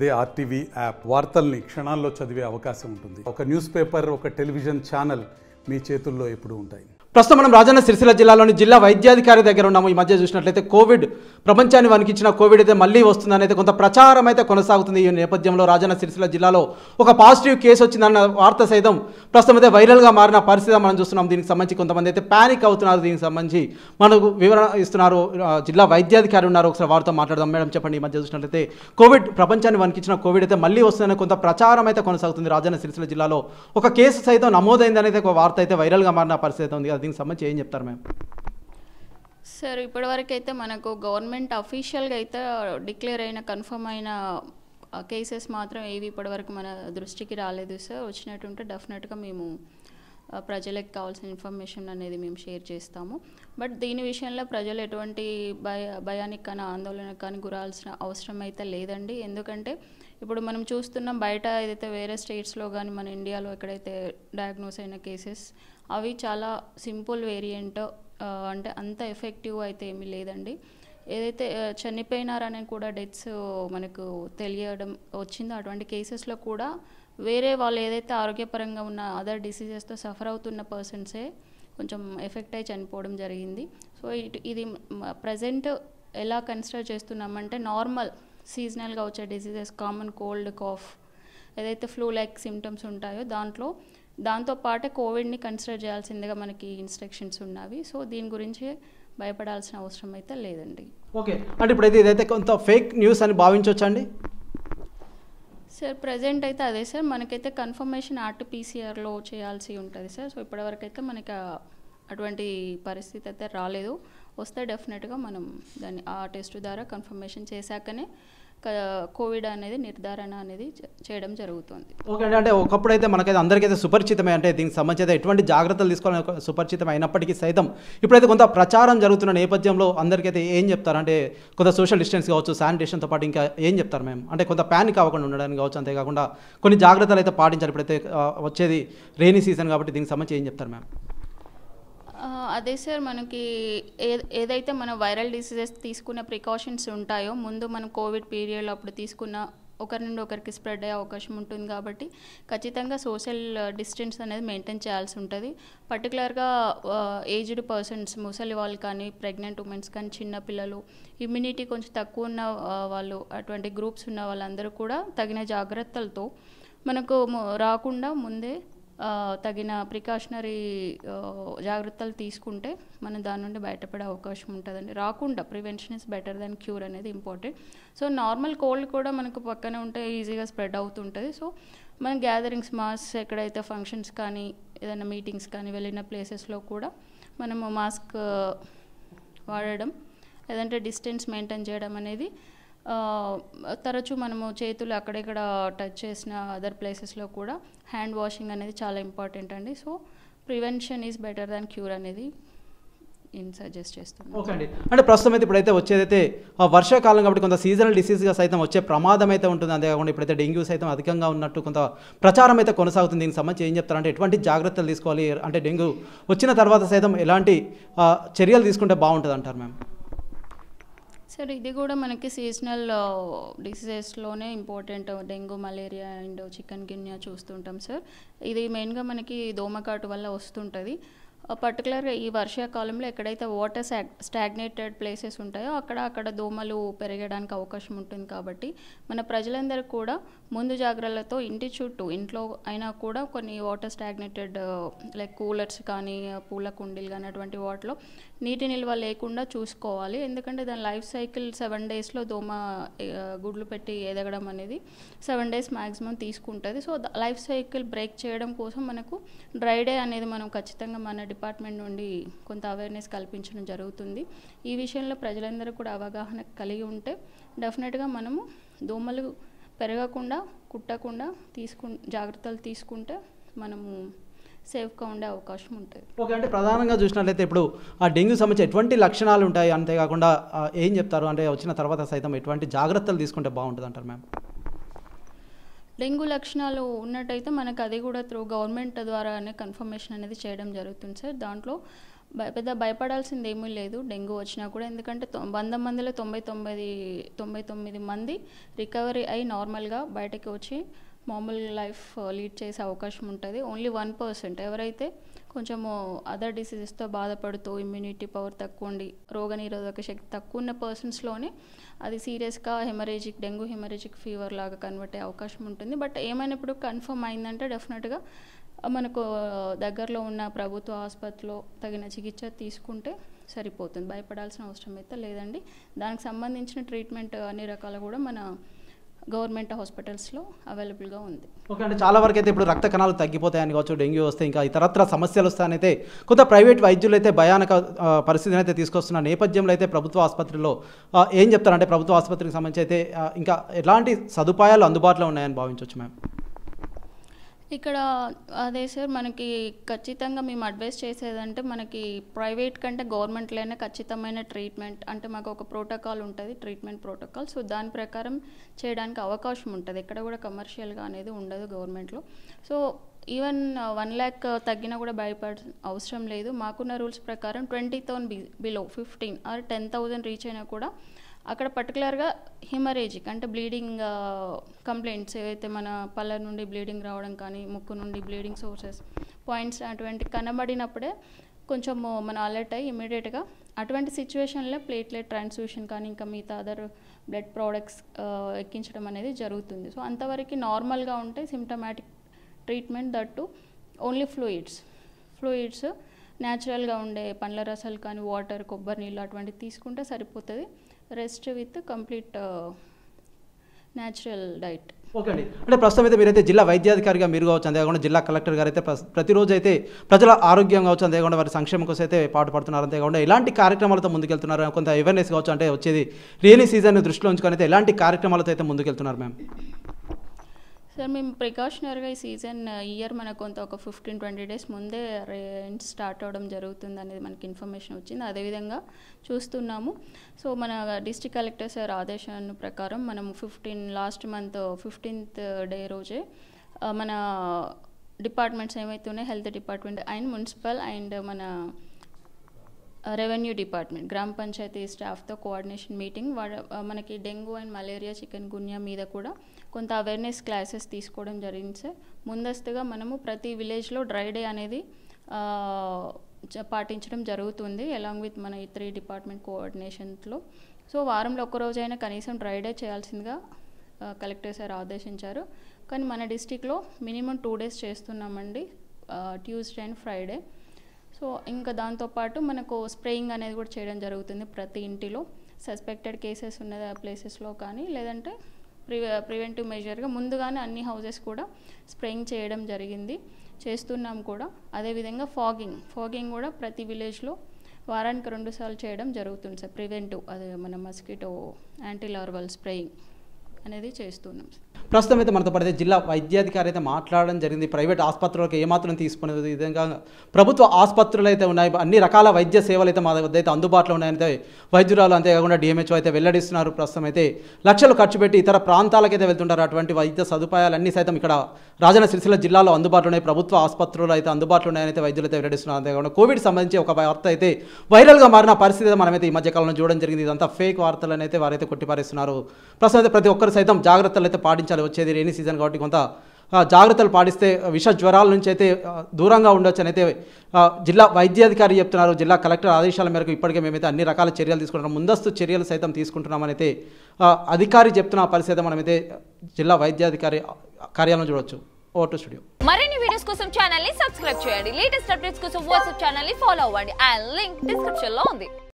అదే RTV app వార్తల్ని క్షణాల్లో చదివే అవకాశం ఉంటుంది. ఒక న్యూస్ పేపర్, ఒక టెలివిజన్ ఛానల్ మీ చేతుల్లో ఎప్పుడూ ఉంటాయి. ప్రస్తుతం మనం రాజన్న సిరిసిల్ల జిల్లాలోని జిల్లా వైద్యాధికారి దగ్గర ఉన్నాము. ఈ మధ్య చూసినట్లయితే కోవిడ్ ప్రపంచాన్ని వణికించిన కోవిడ్ అయితే మళ్ళీ వస్తుందని అయితే కొంత ప్రచారం అయితే కొనసాగుతుంది. ఈ నేపథ్యంలో రాజన్న సిరిసిల్ల జిల్లాలో ఒక పాజిటివ్ కేసు వచ్చిందన్న వార్త సైతం ప్రస్తుతం అయితే వైరల్గా మారిన పరిస్థితి మనం చూస్తున్నాం. దీనికి సంబంధించి కొంతమంది అయితే ప్యానిక్ అవుతున్నారు. దీనికి సంబంధించి మనకు వివరణ ఇస్తున్నారు జిల్లా వైద్యాధికారి ఉన్నారు. ఒకసారి వారితో మాట్లాడదాం. మేడం చెప్పండి, ఈ మధ్య చూసినట్లయితే కోవిడ్ ప్రపంచాన్ని వణికించిన కోవిడ్ అయితే మళ్ళీ వస్తుందని కొంత ప్రచారం అయితే కొనసాగుతుంది. రాజన్న సిరిసిల్ల జిల్లాలో ఒక కేసు సైతం నమోదైందని అయితే ఒక వార్త అయితే వైరల్గా మారిన పరిస్థితి ఉంది. దీనికి సంబంధించి ఏం చెప్తారు మ్యామ్? సార్, ఇప్పటివరకు అయితే మనకు గవర్నమెంట్ అఫీషియల్గా అయితే డిక్లేర్ అయిన కన్ఫర్మ్ అయిన కేసెస్ మాత్రం ఏవి ఇప్పటివరకు మన దృష్టికి రాలేదు సార్. వచ్చినట్టుంటే డెఫినెట్గా మేము ప్రజలకు కావాల్సిన ఇన్ఫర్మేషన్ అనేది మేము షేర్ చేస్తాము. బట్ దీని విషయంలో ప్రజలు ఎటువంటి భయానికి కానీ ఆందోళనకు కానీ గురాల్సిన అవసరం అయితే లేదండి. ఎందుకంటే ఇప్పుడు మనం చూస్తున్నాం బయట ఏదైతే వేరే స్టేట్స్లో కానీ మన ఇండియాలో ఎక్కడైతే డయాగ్నోస్ అయిన కేసెస్ అవి చాలా సింపుల్ వేరియంట్, అంటే అంత ఎఫెక్టివ్ అయితే ఏమీ లేదండి. ఏదైతే చనిపోయినారని కూడా డెత్స్ మనకు తెలియడం వచ్చిందో అటువంటి కేసెస్లో కూడా వేరే వాళ్ళు ఏదైతే ఆరోగ్యపరంగా ఉన్న అదర్ డిసీజెస్తో సఫర్ అవుతున్న పర్సన్సే కొంచెం ఎఫెక్ట్ అయి చనిపోవడం జరిగింది. సో ఇది ప్రజెంట్ ఎలా కన్సిడర్ చేస్తున్నామంటే నార్మల్ సీజనల్గా వచ్చే డిసీజెస్, కామన్ కోల్డ్, కాఫ్, ఏదైతే ఫ్లూ లైక్ సిమ్టమ్స్ ఉంటాయో దాంతో పాటే కోవిడ్ని కన్సిడర్ చేయాల్సిందిగా మనకి ఇన్స్ట్రక్షన్స్ ఉన్నవి. సో దీని గురించి భయపడాల్సిన అవసరం అయితే లేదండి. ఓకే, అంటే ఇప్పుడైతే ఇదైతే కొంత ఫేక్ న్యూస్ అని భావించవచ్చండి సార్? ప్రజెంట్ అయితే అదే సార్, మనకైతే కన్ఫర్మేషన్ ఆర్టీపీసీఆర్లో చేయాల్సి ఉంటుంది సార్. సో ఇప్పటివరకు అయితే మనకి అటువంటి పరిస్థితి అయితే రాలేదు. వస్తే డెఫినెట్గా మనం దాన్ని ఆ టెస్ట్ ద్వారా కన్ఫర్మేషన్ చేశాకనే కోవిడ్ అనేది నిర్ధారణ అనేది చేయడం జరుగుతుంది. ఓకే అండి, అంటే ఒకప్పుడు అయితే మనకైతే అందరికైతే సుపరిచితమే, అంటే దీనికి సంబంధించి ఎటువంటి జాగ్రత్తలు తీసుకోవాలని సుపరిచితం అయినప్పటికీ సైతం ఇప్పుడైతే కొంత ప్రచారం జరుగుతున్న నేపథ్యంలో అందరికైతే ఏం చెప్తారు? అంటే కొంత సోషల్ డిస్టెన్స్ కావచ్చు, శానిటేషన్తో పాటు ఇంకా ఏం చెప్తారు మేము? అంటే కొంత ప్యానిక్ అవ్వకుండా ఉండడానికి కావచ్చు, అంతేకాకుండా కొన్ని జాగ్రత్తలు అయితే పాటించాలి. ఇప్పుడైతే వచ్చేది రెయినీ సీజన్ కాబట్టి దీనికి సంబంధించి ఏం చెప్తారు మ్యామ్? అదే సార్, మనకి ఏదైతే మన వైరల్ డిసీజెస్ తీసుకునే ప్రికాషన్స్ ఉంటాయో ముందు మనం కోవిడ్ పీరియడ్లో అప్పుడు తీసుకున్న ఒకరి నుండి ఒకరికి స్ప్రెడ్ అయ్యే అవకాశం ఉంటుంది కాబట్టి ఖచ్చితంగా సోషల్ డిస్టెన్స్ అనేది మెయింటైన్ చేయాల్సి ఉంటుంది. పర్టికులర్గా ఏజ్డ్ పర్సన్స్, ముసలి వాళ్ళు కానీ, ప్రెగ్నెంట్ ఉమెన్స్ కానీ, చిన్నపిల్లలు, ఇమ్యూనిటీ కొంచెం తక్కువ ఉన్న వాళ్ళు, అటువంటి గ్రూప్స్ ఉన్న వాళ్ళందరూ కూడా తగిన జాగ్రత్తలతో మనకు రాకుండా ముందే తగిన ప్రికాషనరీ జాగ్రత్తలు తీసుకుంటే మనం దాని నుండి బయటపడే అవకాశం ఉంటుందండి. రాకుండా prevention is better than cure అనేది ఇంపార్టెంట్. సో నార్మల్ కోల్డ్ కూడా మనకు పక్కనే ఉంటే ఈజీగా స్ప్రెడ్ అవుతుంటుంది. సో మన గ్యాదరింగ్స్, మాస్, ఎక్కడైతే ఫంక్షన్స్ కానీ ఏదైనా మీటింగ్స్ కానీ వెళ్ళిన ప్లేసెస్లో కూడా మనము మాస్క్ వాడడం, లేదంటే డిస్టెన్స్ మెయింటైన్ చేయడం అనేది, తరచూ మనము చేతులు అక్కడెక్కడ టచ్ చేసిన అదర్ ప్లేసెస్లో కూడా హ్యాండ్ వాషింగ్ అనేది చాలా ఇంపార్టెంట్ అండి. So prevention is better than cure అనేది సజెస్ట్ చేస్తున్నాను. ఓకే అండి, అంటే ప్రస్తుతం అయితే ఇప్పుడైతే వచ్చేదైతే వర్షాకాలం కాబట్టి కొంత సీజనల్ డిసీజ్గా సైతం వచ్చే ప్రమాదం అయితే ఉంటుంది. అంతేకాకుండా ఇప్పుడైతే డెంగ్యూ సైతం అధికంగా ఉన్నట్టు కొంత ప్రచారం అయితే కొనసాగుతుంది. దీనికి సంబంధించి ఏం చెప్తారంటే ఎటువంటి జాగ్రత్తలు తీసుకోవాలి? అంటే డెంగ్యూ వచ్చిన తర్వాత సైతం ఎలాంటి చర్యలు తీసుకుంటే బాగుంటుంది అంటారు మ్యామ్? సార్, ఇది కూడా మనకి సీజనల్ డిసీజెస్లోనే important. Dengue, malaria and chikungunya చూస్తుంటాం సార్. ఇది మెయిన్గా మనకి దోమకాటు వల్ల వస్తుంటుంది. పర్టికులర్గా ఈ వర్షాకాలంలో ఎక్కడైతే వాటర్ స్టాగ్నేటెడ్ ప్లేసెస్ ఉంటాయో అక్కడ దోమలు పెరగడానికి అవకాశం ఉంటుంది. కాబట్టి మన ప్రజలందరూ కూడా ముందు జాగ్రత్తలతో ఇంటి చుట్టూ, ఇంట్లో అయినా కూడా కొన్ని వాటర్ స్టాగ్నేటెడ్ లైక్ కూలర్స్ కానీ, పూల కుండీలు కానీ అటువంటి వాటిలో నీటి నిల్వ లేకుండా చూసుకోవాలి. ఎందుకంటే దాని లైఫ్ సైకిల్ 7 డేస్లో దోమ గుడ్లు పెట్టి ఎదగడం అనేది 7 డేస్ మ్యాక్సిమం తీసుకుంటుంది. సో లైఫ్ సైకిల్ బ్రేక్ చేయడం కోసం మనకు డ్రై డే అనేది మనం ఖచ్చితంగా మన డిపార్ట్మెంట్ నుండి కొంత అవేర్నెస్ కల్పించడం జరుగుతుంది. ఈ విషయంలో ప్రజలందరూ కూడా అవగాహన కలిగి ఉంటే డెఫినెట్గా మనము దోమలు పెరగకుండా, కుట్టకుండా జాగ్రత్తలు తీసుకుంటే మనము సేఫ్గా ఉండే అవకాశం ఉంటుంది. ఓకే, అంటే ప్రధానంగా చూసినట్లయితే ఇప్పుడు ఆ డెంగ్యూ సంబంధించి ఎటువంటి లక్షణాలు ఉంటాయి? అంతేకాకుండా ఏం చెప్తారు? అంటే వచ్చిన తర్వాత సైతం ఎటువంటి జాగ్రత్తలు తీసుకుంటే బాగుంటుంది అంటారు మ్యామ్? డెంగ్యూ లక్షణాలు ఉన్నట్టయితే మనకు అది కూడా త్రూ గవర్నమెంట్ ద్వారానే కన్ఫర్మేషన్ అనేది చేయడం జరుగుతుంది సార్. దాంట్లో పెద్ద భయపడాల్సింది ఏమీ లేదు డెంగ్యూ వచ్చినా కూడా, ఎందుకంటే 100 మందిలో 99 మంది రికవరీ అయి నార్మల్గా బయటకి వచ్చి మామూలు లైఫ్ లీడ్ చేసే అవకాశం ఉంటుంది. ఓన్లీ 1% ఎవరైతే కొంచెము అదర్ డిసీజెస్తో బాధపడుతూ ఇమ్యూనిటీ పవర్ తక్కువ ఉండి రోగనిరోధక శక్తి తక్కువ ఉన్న పర్సన్స్లోనే అది సీరియస్గా డెంగ్యూ హెమరేజిక్ ఫీవర్ లాగా కన్వర్ట్ అయ్యే అవకాశం ఉంటుంది. బట్ ఏమైనప్పుడు కన్ఫర్మ్ అయిందంటే డెఫినెట్గా మనకు దగ్గరలో ఉన్న ప్రభుత్వ ఆసుపత్రిలో తగిన చికిత్స తీసుకుంటే సరిపోతుంది. భయపడాల్సిన అవసరం అయితే లేదండి. దానికి సంబంధించిన ట్రీట్మెంట్ అన్ని రకాలు కూడా మన గవర్నమెంట్ హాస్పిటల్స్లో అవైలబుల్గా ఉంది. ఓకే అంటే చాలా వరకు అయితే ఇప్పుడు రక్త కణాలు తగ్గిపోతాయని కావచ్చు, డెంగ్యూ వస్తే ఇంకా ఇతరత్ర సమస్యలు వస్తాయనైతే కొంత ప్రైవేట్ వైద్యులు అయితే భయానక పరిస్థితిని అయితే తీసుకొస్తున్న నేపథ్యంలో అయితే ప్రభుత్వ ఆసుపత్రిలో ఏం చెప్తారంటే ప్రభుత్వ ఆసుపత్రికి సంబంధించి అయితే ఇంకా ఎలాంటి సదుపాయాలు అందుబాటులో ఉన్నాయని భావించవచ్చు మ్యామ్? ఇక్కడ అదే సార్, మనకి ఖచ్చితంగా మేము అడ్వైస్ చేసేదంటే మనకి ప్రైవేట్ కంటే గవర్నమెంట్లోనే ఖచ్చితమైన ట్రీట్మెంట్ అంటే మాకు ఒక ప్రోటోకాల్ ఉంటుంది, ట్రీట్మెంట్ ప్రోటోకాల్. సో దాని ప్రకారం చేయడానికి అవకాశం ఉంటుంది. ఎక్కడ కూడా కమర్షియల్గా అనేది ఉండదు గవర్నమెంట్లో. సో ఈవెన్ 1 lakh తగ్గినా కూడా భయపడ అవసరం లేదు. మాకున్న రూల్స్ ప్రకారం 20,000 బిలో 15 or 10,000 రీచ్ అయినా కూడా అక్కడ పర్టికులర్గా హెమరేజిక్ అంటే బ్లీడింగ్ కంప్లైంట్స్ ఏవైతే మన పళ్ళ నుండి బ్లీడింగ్ రావడం కానీ ముక్కు నుండి బ్లీడింగ్ సోర్సెస్ పాయింట్స్ అటువంటి కనబడినప్పుడే కొంచెం మన అలర్ట్ అయ్యి ఇమీడియట్గా అటువంటి సిచ్యువేషన్లో ప్లేట్లెట్ ట్రాన్స్ఫ్యూషన్ కానీ ఇంకా మిగతా అదర్ బ్లడ్ ప్రోడక్ట్స్ ఎక్కించడం అనేది జరుగుతుంది. సో అంతవరకు నార్మల్గా ఉంటే symptomatic treatment that only fluids న్యాచురల్గా ఉండే పండ్ల రసాలు కానీ వాటర్ కొబ్బరి నీళ్ళు అటువంటివి తీసుకుంటే సరిపోతుంది. Rest with complete natural diet. Okay అండి. అంటే ప్రస్తుతం అయితే మీరైతే జిల్లా వైద్యాధికారిగా మీరు కావచ్చు, అంతేకాకుండా జిల్లా కలెక్టర్ గారు అయితే ప్రతిరోజు అయితే ప్రజల ఆరోగ్యం కావచ్చు, అంతేకాకుండా వారి సంక్షేమం కోసం అయితే పాటుపడుతున్నారు. అంతేకాకుండా ఎలాంటి కార్యక్రమాలతో ముందుకెళ్తున్నారు? కొంత అవేర్నెస్ కావచ్చు, అంటే వచ్చేది రైనీ సీజన్ దృష్టిలో ఉంచుకొని అయితే ఎలాంటి కార్యక్రమాలతో అయితే ముందుకెళ్తున్నారు మ్యామ్? సార్ మేము ప్రికాషనరీగా ఈ సీజన్ ఇయర్ మనకు కొంత ఒక 15-20 days ముందే రైన్ స్టార్ట్ అవ్వడం జరుగుతుంది అనేది మనకి ఇన్ఫర్మేషన్ వచ్చింది. అదేవిధంగా చూస్తున్నాము. సో మన డిస్ట్రిక్ట్ కలెక్టర్ సార్ ఆదేశాల ప్రకారం మనం లాస్ట్ మంత్ 15th day రోజే మన డిపార్ట్మెంట్స్ ఏమైతే ఉన్నాయో health department and municipal and మన రెవెన్యూ డిపార్ట్మెంట్ గ్రామ పంచాయతీ స్టాఫ్తో కోఆర్డినేషన్ మీటింగ్ మనకి డెంగ్యూ అండ్ మలేరియా చికెన్ గున్యా మీద కూడా కొంత అవేర్నెస్ క్లాసెస్ తీసుకోవడం జరిగింది సార్. ముందస్తుగా మనము ప్రతి విలేజ్లో డ్రై డే అనేది పాటించడం జరుగుతుంది అలాంగ్ విత్ మన ఈ 3 డిపార్ట్మెంట్ కోఆర్డినేషన్లో. సో వారంలో ఒక్కరోజైనా కనీసం డ్రై డే చేయాల్సిందిగా కలెక్టర్ సార్ ఆదేశించారు. కానీ మన డిస్టిక్లో మినిమం 2 days చేస్తున్నామండి, ట్యూస్డే అండ్ ఫ్రైడే. సో ఇంకా దాంతోపాటు మనకు స్ప్రేయింగ్ అనేది కూడా చేయడం జరుగుతుంది ప్రతి ఇంటిలో. సస్పెక్టెడ్ కేసెస్ ఉన్న ప్లేసెస్లో కానీ లేదంటే ప్రివెంటివ్ మెజర్గా ముందుగానే అన్ని హౌసెస్ కూడా స్ప్రేయింగ్ చేయడం చేస్తున్నాం కూడా. అదేవిధంగా ఫాగింగ్ కూడా ప్రతి విలేజ్లో వారానికి 2 సార్లు చేయడం జరుగుతుంది సార్. ప్రివెంటివ్ అదే మన మస్కిటో యాంటీ లార్వల్ స్ప్రేయింగ్ అనేది చేస్తున్నాం. ప్రస్తుతం అయితే మనతో పడితే జిల్లా వైద్యాధికారి అయితే మాట్లాడడం జరిగింది. ప్రైవేట్ ఆసుపత్రులకు ఏమాత్రం తీసుకునే విధంగా ప్రభుత్వ ఆసుపత్రులు అయితే ఉన్నాయి, అన్ని రకాల వైద్య సేవలు అయితే మా వద్ద అయితే అందుబాటులో ఉన్నాయని వైద్యురాలు అంతేకాకుండా డిఎంహెచ్ఓ అయితే వెల్లడిస్తున్నారు. ప్రస్తుతం అయితే లక్షలు ఖర్చు పెట్టి ఇతర ప్రాంతాలకైతే వెళ్తుంటారు. అటువంటి వైద్య సదుపాయాలన్నీ సైతం ఇక్కడ రాజన్న సిరిసిల్ల జిల్లాలో అందుబాటులో ఉన్నాయి, ప్రభుత్వ ఆసుపత్రులు అయితే అందుబాటులో ఉన్నాయని అయితే వైద్యులు అయితే వెల్లడిస్తున్నారు. అంతేకాకుండా కోవిడ్ సంబంధించి ఒక వార్త అయితే వైరల్గా మారిన పరిస్థితి మనమైతే ఈ మధ్యకాలంలో చూడడం జరిగింది. ఇదంతా ఫేక్ వార్తలను అయితే వారైతే కొట్టిపారేస్తున్నారు. ప్రస్తుతం అయితే ప్రతి ఒక్కరు సైతం జాగ్రత్తలు అయితే పాటించాలి. వచ్చేది రైనీ సీజన్ కాబట్టి కొంత జాగ్రత్తలు పాటిస్తే విష జ్వరాల నుంచి అయితే దూరంగా ఉండొచ్చు అని అయితే జిల్లా వైద్యాధికారి చెప్తున్నారు. జిల్లా కలెక్టర్ ఆదేశాల మేరకు ఇప్పటికే మేమైతే అన్ని రకాల చర్యలు తీసుకుంటున్నాం, ముందస్తు చర్యలు సైతం తీసుకుంటున్నామని అయితే అధికారి చెప్తున్న పరిస్థితి మనమైతే జిల్లా వైద్యాధికారి కార్యాలయం చూడొచ్చు. Over to studio. మరిన్ని వీడియోస్ కోసం ఛానల్ ని సబ్స్క్రైబ్ చేయండి, లేటెస్ట్ అప్డేట్స్ కోసం వాట్సాప్ ఛానల్ ని ఫాలో అవ్వండి. ఆ లింక్ డిస్క్రిప్షన్ లో ఉంది.